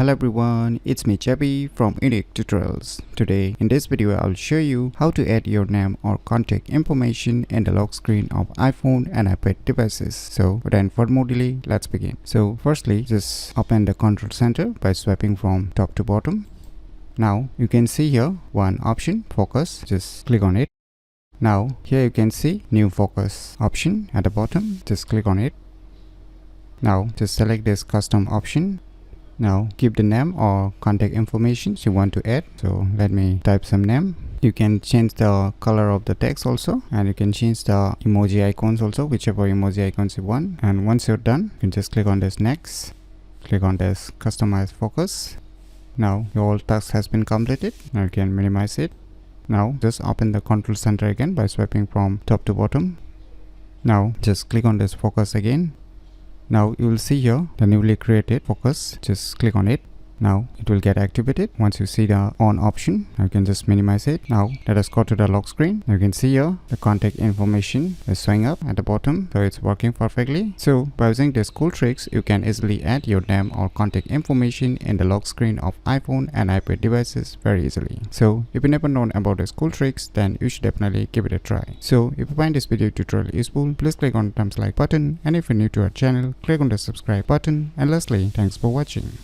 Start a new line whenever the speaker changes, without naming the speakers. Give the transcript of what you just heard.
Hello everyone, it's me Chubby from UniqueTutorials. Today in this video I'll show you how to add your name or contact information in the lock screen of iPhone and iPad devices. So without further delay, let's begin. So firstly, just open the control center by swiping from top to bottom. Now you can see here one option, focus. Just click on it. Now here you can see new focus option at the bottom. Just click on it. Now just select this custom option. Now keep the name or contact information you want to add. So let me type some name. You can change the color of the text also, and you can change the emoji icons also, whichever emoji icons you want. And once you're done, you can just click on this next. Click on this customize focus. Now your task has been completed. Now you can minimize it. Now just open the control center again by swiping from top to bottom. Now just click on this focus again. Now you will see here the newly created focus. Just click on it. Now it will get activated. Once you see the on option, you can just minimize it. Now let us go to the lock screen. You can see here the contact information is showing up at the bottom, so it's working perfectly. So by using these cool tricks, you can easily add your name or contact information in the lock screen of iPhone and iPad devices very easily. So if you never known about these cool tricks, then you should definitely give it a try. So if you find this video tutorial useful, please click on the thumbs like button, and if you're new to our channel, click on the subscribe button. And lastly, thanks for watching.